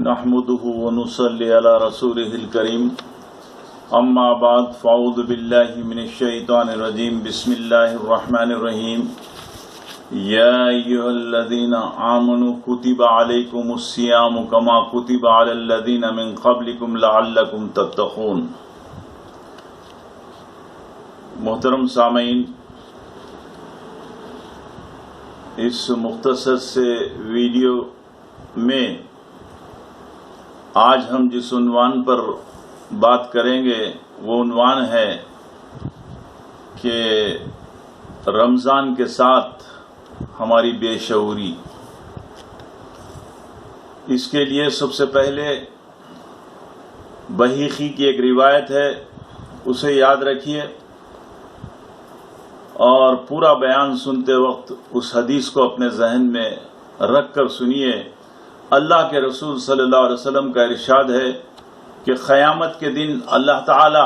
نحمده ونصلي على رسوله الكريم اما بعد فاعوذ بالله من الشيطان الرجيم بسم الله الرحمن الرحيم يا ايها الذين آمنوا كتب عليكم الصيام كما كتب على الذين من قبلكم لعلكم تتقون۔ محترم سامعین، اس مختصر سے ویڈیو میں آج ہم جس عنوان پر بات کریں گے وہ عنوان ہے کہ رمضان کے ساتھ ہماری بے شعوری۔ اس کے لیے سب سے پہلے بحیقی کی ایک روایت ہے، اسے یاد رکھیے اور پورا بیان سنتے وقت اس حدیث کو اپنے ذہن میں رکھ کر سنیے۔ اللہ کے رسول صلی اللہ علیہ وسلم کا ارشاد ہے کہ قیامت کے دن اللہ تعالی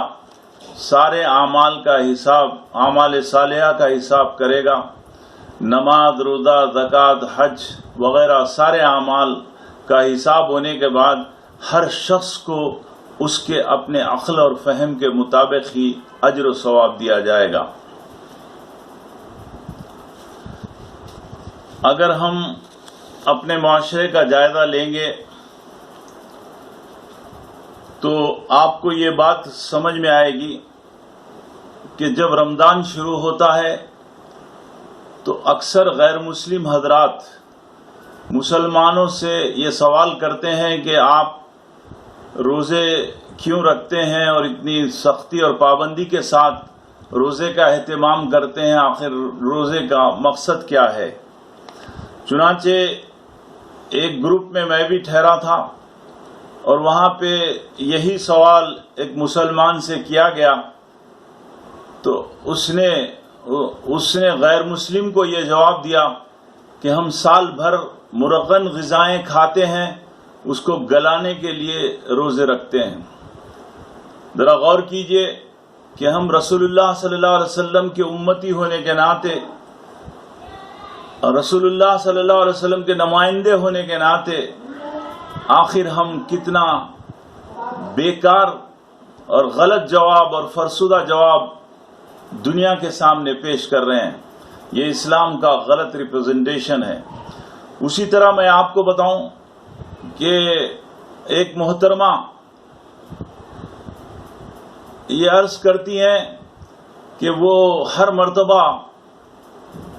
سارے اعمال کا حساب، اعمال صالحہ کا حساب کرے گا۔ نماز، روزہ، زکوٰۃ، حج وغیرہ سارے اعمال کا حساب ہونے کے بعد ہر شخص کو اس کے اپنے عقل اور فہم کے مطابق ہی اجر و ثواب دیا جائے گا۔ اگر ہم اپنے معاشرے کا جائزہ لیں گے تو آپ کو یہ بات سمجھ میں آئے گی کہ جب رمضان شروع ہوتا ہے تو اکثر غیر مسلم حضرات مسلمانوں سے یہ سوال کرتے ہیں کہ آپ روزے کیوں رکھتے ہیں اور اتنی سختی اور پابندی کے ساتھ روزے کا اہتمام کرتے ہیں، آخر روزے کا مقصد کیا ہے؟ چنانچہ ایک گروپ میں بھی ٹھہرا تھا اور وہاں پہ یہی سوال ایک مسلمان سے کیا گیا تو اس نے غیر مسلم کو یہ جواب دیا کہ ہم سال بھر مرغن غذائیں کھاتے ہیں، اس کو گلانے کے لیے روزے رکھتے ہیں۔ ذرا غور کیجئے کہ ہم رسول اللہ صلی اللہ علیہ وسلم کے امتی ہونے کے ناطے اور رسول اللہ صلی اللہ علیہ وسلم کے نمائندے ہونے کے ناطے آخر ہم کتنا بیکار اور غلط جواب اور فرسودہ جواب دنیا کے سامنے پیش کر رہے ہیں۔ یہ اسلام کا غلط ریپرزنٹیشن ہے۔ اسی طرح میں آپ کو بتاؤں کہ ایک محترمہ یہ عرض کرتی ہیں کہ وہ ہر مرتبہ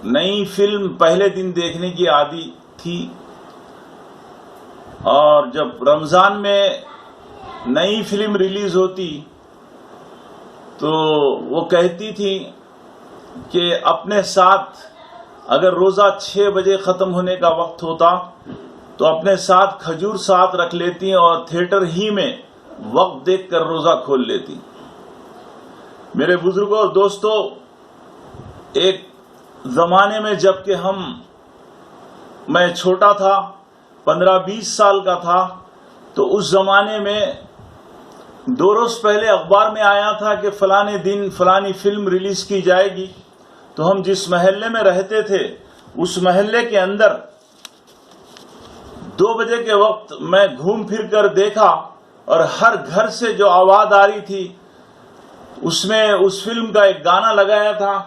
نئی فلم پہلے دن دیکھنے کی عادی تھی اور جب رمضان میں نئی فلم ریلیز ہوتی تو وہ کہتی تھی کہ اپنے ساتھ اگر روزہ 6 بجے ختم ہونے کا وقت ہوتا تو اپنے ساتھ کھجور ساتھ رکھ لیتی اور تھیٹر ہی میں وقت دیکھ کر روزہ کھول لیتی۔ میرے بزرگوں اور دوستوں، ایک زمانے میں جب کہ میں چھوٹا تھا، 15-20 سال کا تھا، تو اس زمانے میں 2 روز پہلے اخبار میں آیا تھا کہ فلانے دن فلانی فلم ریلیز کی جائے گی، تو ہم جس محلے میں رہتے تھے اس محلے کے اندر 2 بجے کے وقت میں گھوم پھر کر دیکھا اور ہر گھر سے جو آواز آ رہی تھی اس میں اس فلم کا ایک گانا لگایا تھا۔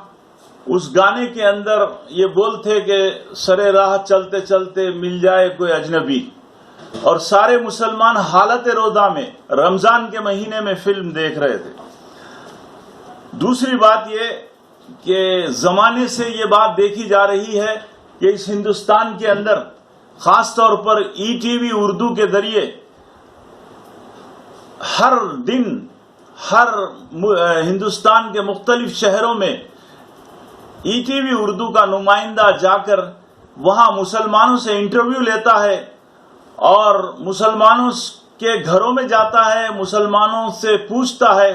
اس گانے کے اندر یہ بول تھے کہ سرے راہ چلتے چلتے مل جائے کوئی اجنبی، اور سارے مسلمان حالت روزہ میں رمضان کے مہینے میں فلم دیکھ رہے تھے۔ دوسری بات یہ کہ زمانے سے یہ بات دیکھی جا رہی ہے کہ اس ہندوستان کے اندر خاص طور پر ETV اردو کے ذریعے ہر دن ہر ہندوستان کے مختلف شہروں میں ETV اردو کا نمائندہ جا کر وہاں مسلمانوں سے انٹرویو لیتا ہے اور مسلمانوں کے گھروں میں جاتا ہے، مسلمانوں سے پوچھتا ہے۔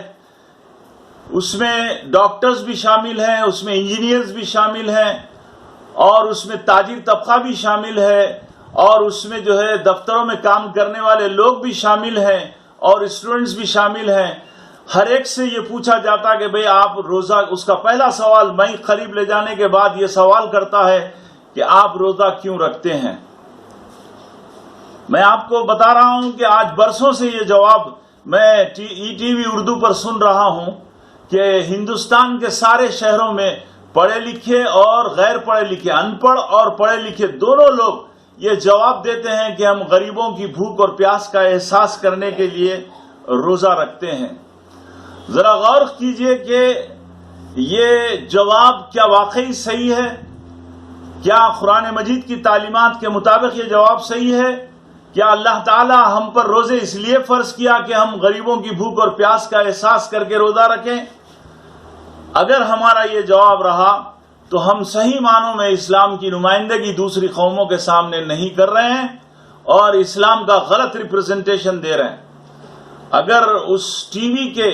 اس میں ڈاکٹرز بھی شامل ہیں، اس میں انجینئرز بھی شامل ہیں، اور اس میں تاجر طبقہ بھی شامل ہے، اور اس میں جو ہے دفتروں میں کام کرنے والے لوگ بھی شامل ہیں اور اسٹوڈنٹس بھی شامل ہیں۔ ہر ایک سے یہ پوچھا جاتا کہ بھئی آپ روزہ، اس کا پہلا سوال میں قریب لے جانے کے بعد یہ سوال کرتا ہے کہ آپ روزہ کیوں رکھتے ہیں؟ میں آپ کو بتا رہا ہوں کہ آج برسوں سے یہ جواب میں ای ٹی وی اردو پر سن رہا ہوں کہ ہندوستان کے سارے شہروں میں پڑھے لکھے اور غیر پڑھے لکھے، ان پڑھ اور پڑھے لکھے دونوں لوگ یہ جواب دیتے ہیں کہ ہم غریبوں کی بھوک اور پیاس کا احساس کرنے کے لیے روزہ رکھتے ہیں۔ ذرا غور کیجئے کہ یہ جواب کیا واقعی صحیح ہے؟ کیا قرآن مجید کی تعلیمات کے مطابق یہ جواب صحیح ہے؟ کیا اللہ تعالی ہم پر روزے اس لیے فرض کیا کہ ہم غریبوں کی بھوک اور پیاس کا احساس کر کے روزہ رکھیں؟ اگر ہمارا یہ جواب رہا تو ہم صحیح معنوں میں اسلام کی نمائندگی دوسری قوموں کے سامنے نہیں کر رہے ہیں اور اسلام کا غلط ریپرزنٹیشن دے رہے ہیں۔ اگر اس ٹی وی کے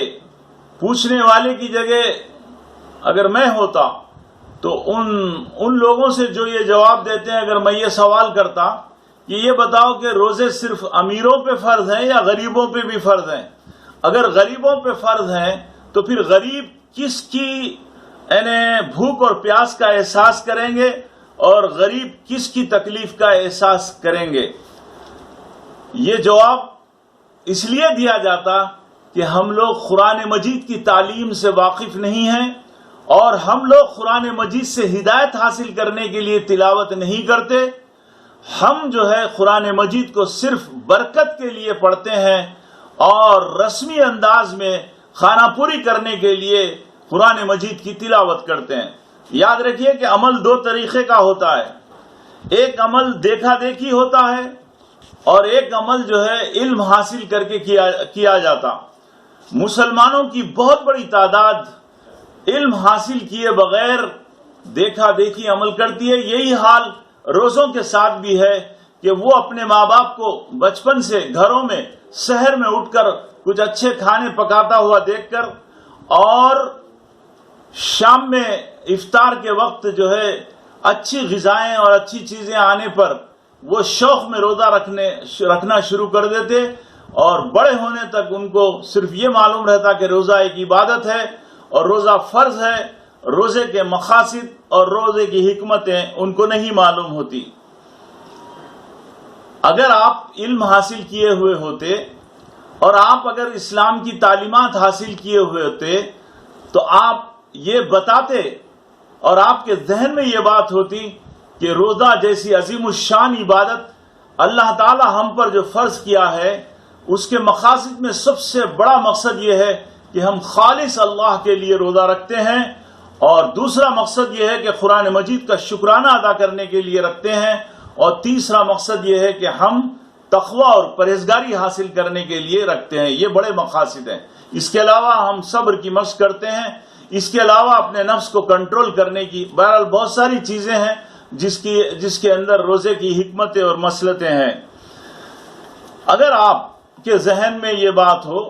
پوچھنے والے کی جگہ اگر میں ہوتا تو ان لوگوں سے جو یہ جواب دیتے ہیں، اگر میں یہ سوال کرتا کہ یہ بتاؤ کہ روزے صرف امیروں پہ فرض ہیں یا غریبوں پہ بھی فرض ہیں؟ اگر غریبوں پہ فرض ہیں تو پھر غریب کس کی بھوک اور پیاس کا احساس کریں گے اور غریب کس کی تکلیف کا احساس کریں گے؟ یہ جواب اس لیے دیا جاتا کہ ہم لوگ قرآن مجید کی تعلیم سے واقف نہیں ہیں اور ہم لوگ قرآن مجید سے ہدایت حاصل کرنے کے لیے تلاوت نہیں کرتے۔ ہم جو ہے قرآن مجید کو صرف برکت کے لیے پڑھتے ہیں اور رسمی انداز میں خانہ پوری کرنے کے لیے قرآن مجید کی تلاوت کرتے ہیں۔ یاد رکھیے کہ عمل دو طریقے کا ہوتا ہے، ایک عمل دیکھا دیکھی ہوتا ہے اور ایک عمل جو ہے علم حاصل کر کے کیا جاتا۔ مسلمانوں کی بہت بڑی تعداد علم حاصل کیے بغیر دیکھا دیکھی عمل کرتی ہے۔ یہی حال روزوں کے ساتھ بھی ہے کہ وہ اپنے ماں باپ کو بچپن سے گھروں میں سحر میں اٹھ کر کچھ اچھے کھانے پکاتا ہوا دیکھ کر اور شام میں افطار کے وقت جو ہے اچھی غذائیں اور اچھی چیزیں آنے پر وہ شوق میں روزہ رکھنا شروع کر دیتے اور بڑے ہونے تک ان کو صرف یہ معلوم رہتا کہ روزہ ایک عبادت ہے اور روزہ فرض ہے۔ روزے کے مقاصد اور روزے کی حکمتیں ان کو نہیں معلوم ہوتی۔ اگر آپ علم حاصل کیے ہوئے ہوتے اور آپ اگر اسلام کی تعلیمات حاصل کیے ہوئے ہوتے تو آپ یہ بتاتے اور آپ کے ذہن میں یہ بات ہوتی کہ روزہ جیسی عظیم الشان عبادت اللہ تعالی ہم پر جو فرض کیا ہے اس کے مقاصد میں سب سے بڑا مقصد یہ ہے کہ ہم خالص اللہ کے لیے روزہ رکھتے ہیں، اور دوسرا مقصد یہ ہے کہ قرآن مجید کا شکرانہ ادا کرنے کے لیے رکھتے ہیں، اور تیسرا مقصد یہ ہے کہ ہم تقوی اور پرہیزگاری حاصل کرنے کے لیے رکھتے ہیں۔ یہ بڑے مقاصد ہیں۔ اس کے علاوہ ہم صبر کی مشق کرتے ہیں، اس کے علاوہ اپنے نفس کو کنٹرول کرنے کی بہرحال بہت ساری چیزیں ہیں جس کے اندر روزے کی حکمتیں اور مصلحتیں ہیں۔ اگر آپ کے ذہن میں یہ بات ہو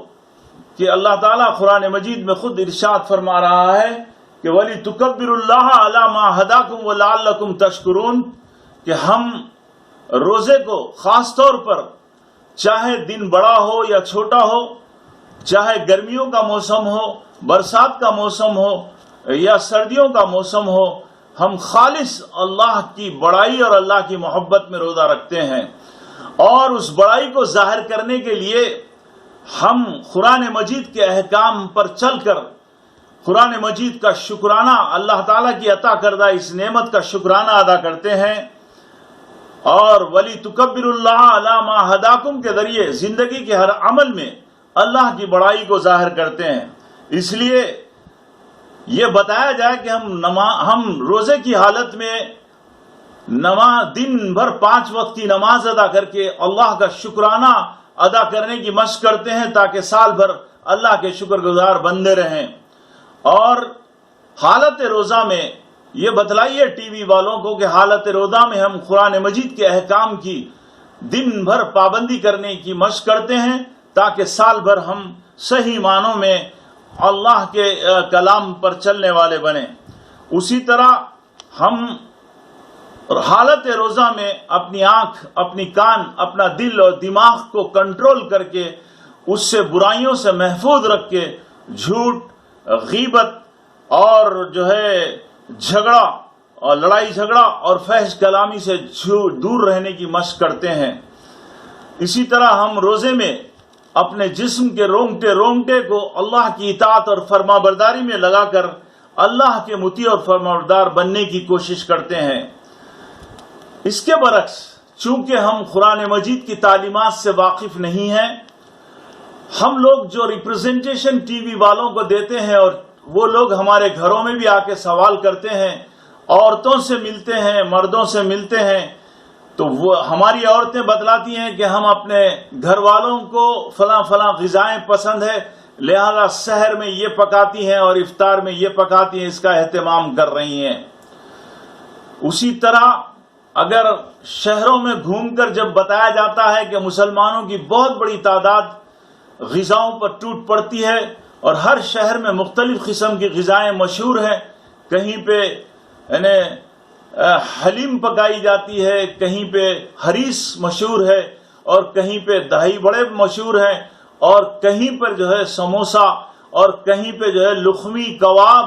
کہ اللہ تعالیٰ قرآن مجید میں خود ارشاد فرما رہا ہے کہ وَلِتُكَبِّرُوا اللَّهَ عَلَى مَا هَدَاكُمْ وَلَعَلَّكُمْ تَشْكُرُونَ، کہ ہم روزے کو خاص طور پر چاہے دن بڑا ہو یا چھوٹا ہو، چاہے گرمیوں کا موسم ہو، برسات کا موسم ہو یا سردیوں کا موسم ہو، ہم خالص اللہ کی بڑائی اور اللہ کی محبت میں روزہ رکھتے ہیں، اور اس بڑائی کو ظاہر کرنے کے لیے ہم قرآن مجید کے احکام پر چل کر قرآن مجید کا شکرانہ، اللہ تعالیٰ کی عطا کردہ اس نعمت کا شکرانہ ادا کرتے ہیں، اور وَلِتُكَبِّرُوا اللَّهَ عَلَى مَا هَدَاكُمْ کے ذریعے زندگی کے ہر عمل میں اللہ کی بڑائی کو ظاہر کرتے ہیں۔ اس لیے یہ بتایا جائے کہ ہم روزے کی حالت میں دن بھر 5 وقت کی نماز ادا کر کے اللہ کا شکرانہ ادا کرنے کی مشق کرتے ہیں تاکہ سال بھر اللہ کے شکر گزار بندے رہیں۔ اور حالت روزہ میں یہ بتلائیے ٹی وی والوں کو کہ حالت روزہ میں ہم قرآن مجید کے احکام کی دن بھر پابندی کرنے کی مشق کرتے ہیں تاکہ سال بھر ہم صحیح معنوں میں اللہ کے کلام پر چلنے والے بنیں۔ اسی طرح ہم حالت روزہ میں اپنی آنکھ، اپنی کان، اپنا دل اور دماغ کو کنٹرول کر کے اس سے برائیوں سے محفوظ رکھ کے جھوٹ، غیبت اور جو ہے جھگڑا اور لڑائی جھگڑا اور فحش کلامی سے دور رہنے کی مشق کرتے ہیں۔ اسی طرح ہم روزے میں اپنے جسم کے رونگٹے رونگٹے کو اللہ کی اطاعت اور فرما برداری میں لگا کر اللہ کے مطیع اور فرما بردار بننے کی کوشش کرتے ہیں۔ اس کے برعکس چونکہ ہم قرآن مجید کی تعلیمات سے واقف نہیں ہیں، ہم لوگ جو ریپرزنٹیشن ٹی وی والوں کو دیتے ہیں اور وہ لوگ ہمارے گھروں میں بھی آ کے سوال کرتے ہیں، عورتوں سے ملتے ہیں، مردوں سے ملتے ہیں، تو وہ ہماری عورتیں بتلاتی ہیں کہ ہم اپنے گھر والوں کو فلاں فلاں غذائیں پسند ہے، لہذا سحر میں یہ پکاتی ہیں اور افطار میں یہ پکاتی ہیں، اس کا اہتمام کر رہی ہیں۔ اسی طرح اگر شہروں میں گھوم کر جب بتایا جاتا ہے کہ مسلمانوں کی بہت بڑی تعداد غذاؤں پر ٹوٹ پڑتی ہے اور ہر شہر میں مختلف قسم کی غذائیں مشہور ہیں، کہیں پہ حلیم پکائی جاتی ہے، کہیں پہ حریص مشہور ہے اور کہیں پہ دہی بڑے مشہور ہیں اور کہیں پر جو ہے سموسا اور کہیں پہ جو ہے لخمی کباب،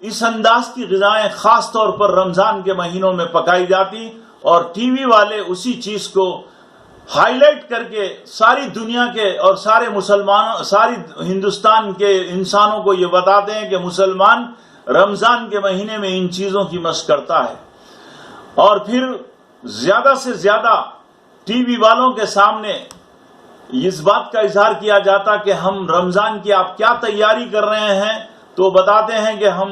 اس انداز کی غذائیں خاص طور پر رمضان کے مہینوں میں پکائی جاتی اور ٹی وی والے اسی چیز کو ہائی لائٹ کر کے ساری دنیا کے اور سارے مسلمانوں، ساری ہندوستان کے انسانوں کو یہ بتاتے ہیں کہ مسلمان رمضان کے مہینے میں ان چیزوں کی مشق کرتا ہے، اور پھر زیادہ سے زیادہ ٹی وی والوں کے سامنے اس بات کا اظہار کیا جاتا کہ ہم رمضان کی آپ کیا تیاری کر رہے ہیں، تو بتاتے ہیں کہ ہم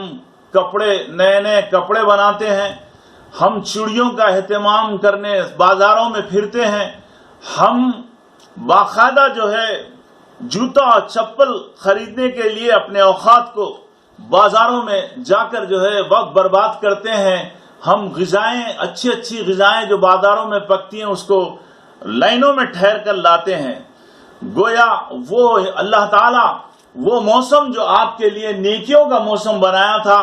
نئے نئے کپڑے بناتے ہیں، ہم چوڑیوں کا اہتمام کرنے بازاروں میں پھرتے ہیں، ہم باقاعدہ جو ہے جوتا اور چپل خریدنے کے لیے اپنے اوقات کو بازاروں میں جا کر جو ہے وقت برباد کرتے ہیں، ہم غذائیں اچھی اچھی غذائیں جو بازاروں میں پکتی ہیں اس کو لائنوں میں ٹھہر کر لاتے ہیں، گویا وہ اللہ تعالیٰ وہ موسم جو آپ کے لیے نیکیوں کا موسم بنایا تھا،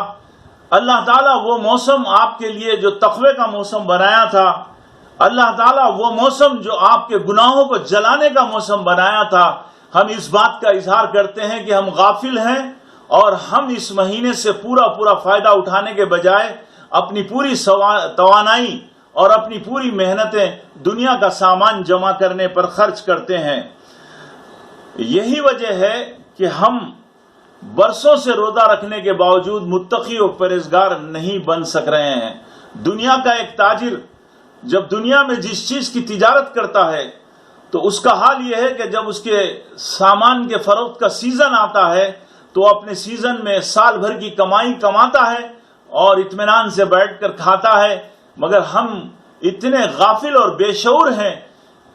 اللہ تعالیٰ وہ موسم آپ کے لیے جو تقوی کا موسم بنایا تھا، اللہ تعالیٰ وہ موسم جو آپ کے گناہوں کو جلانے کا موسم بنایا تھا، ہم اس بات کا اظہار کرتے ہیں کہ ہم غافل ہیں اور ہم اس مہینے سے پورا فائدہ اٹھانے کے بجائے اپنی پوری توانائی اور اپنی پوری محنتیں دنیا کا سامان جمع کرنے پر خرچ کرتے ہیں۔ یہی وجہ ہے کہ ہم برسوں سے روزہ رکھنے کے باوجود متقی و پرہیزگار نہیں بن سک رہے ہیں۔ دنیا کا ایک تاجر جب دنیا میں جس چیز کی تجارت کرتا ہے تو اس کا حال یہ ہے کہ جب اس کے سامان کے فروخت کا سیزن آتا ہے تو اپنے سیزن میں سال بھر کی کمائی کماتا ہے اور اطمینان سے بیٹھ کر کھاتا ہے، مگر ہم اتنے غافل اور بے شعور ہیں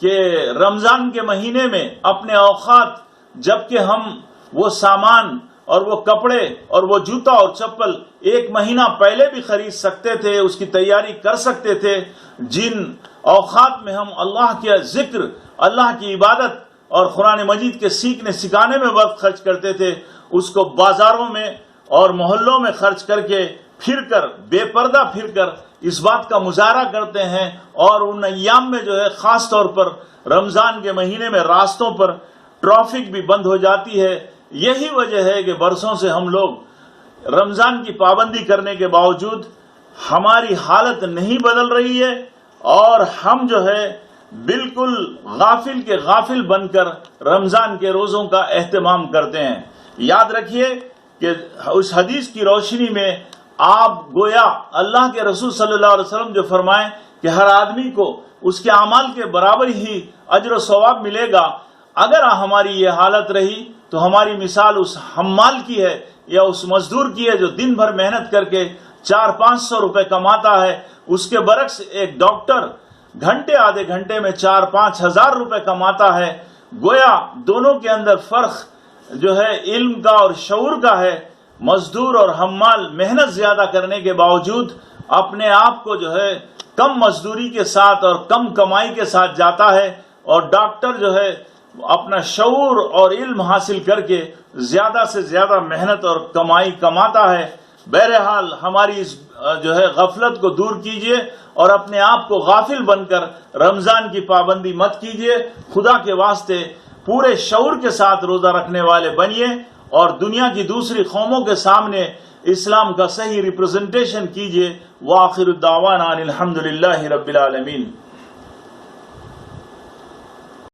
کہ رمضان کے مہینے میں اپنے اوقات، جبکہ ہم وہ سامان اور وہ کپڑے اور وہ جوتا اور چپل ایک مہینہ پہلے بھی خرید سکتے تھے، اس کی تیاری کر سکتے تھے، جن اوقات میں ہم اللہ کے ذکر، اللہ کی عبادت اور قرآن مجید کے سیکھنے سکھانے میں وقت خرچ کرتے تھے، اس کو بازاروں میں اور محلوں میں خرچ کر کے پھر کر بے پردہ پھر کر اس بات کا مظاہرہ کرتے ہیں، اور ان ایام میں جو ہے خاص طور پر رمضان کے مہینے میں راستوں پر ٹریفک بھی بند ہو جاتی ہے۔ یہی وجہ ہے کہ برسوں سے ہم لوگ رمضان کی پابندی کرنے کے باوجود ہماری حالت نہیں بدل رہی ہے اور ہم جو ہے بالکل غافل کے غافل بن کر رمضان کے روزوں کا اہتمام کرتے ہیں۔ یاد رکھیے کہ اس حدیث کی روشنی میں آپ گویا اللہ کے رسول صلی اللہ علیہ وسلم جو فرمائیں کہ ہر آدمی کو اس کے اعمال کے برابر ہی اجر و ثواب ملے گا، اگر ہماری یہ حالت رہی تو ہماری مثال اس حمال کی ہے یا اس مزدور کی ہے جو دن بھر محنت کر کے 400-500 روپے کماتا ہے، اس کے برعکس ایک ڈاکٹر گھنٹے آدھے گھنٹے میں 4-5 ہزار روپے کماتا ہے۔ گویا دونوں کے اندر فرق جو ہے علم کا اور شعور کا ہے۔ مزدور اور حمال محنت زیادہ کرنے کے باوجود اپنے آپ کو جو ہے کم مزدوری کے ساتھ اور کم کمائی کے ساتھ جاتا ہے، اور ڈاکٹر جو ہے اپنا شعور اور علم حاصل کر کے زیادہ سے زیادہ محنت اور کمائی کماتا ہے۔ بہرحال ہماری اس جو ہے غفلت کو دور کیجئے اور اپنے آپ کو غافل بن کر رمضان کی پابندی مت کیجئے۔ خدا کے واسطے پورے شعور کے ساتھ روزہ رکھنے والے بنیے اور دنیا کی دوسری قوموں کے سامنے اسلام کا صحیح ریپرزنٹیشن کیجئے۔ وآخر الدعوانا ان الحمدللہ رب العالمین۔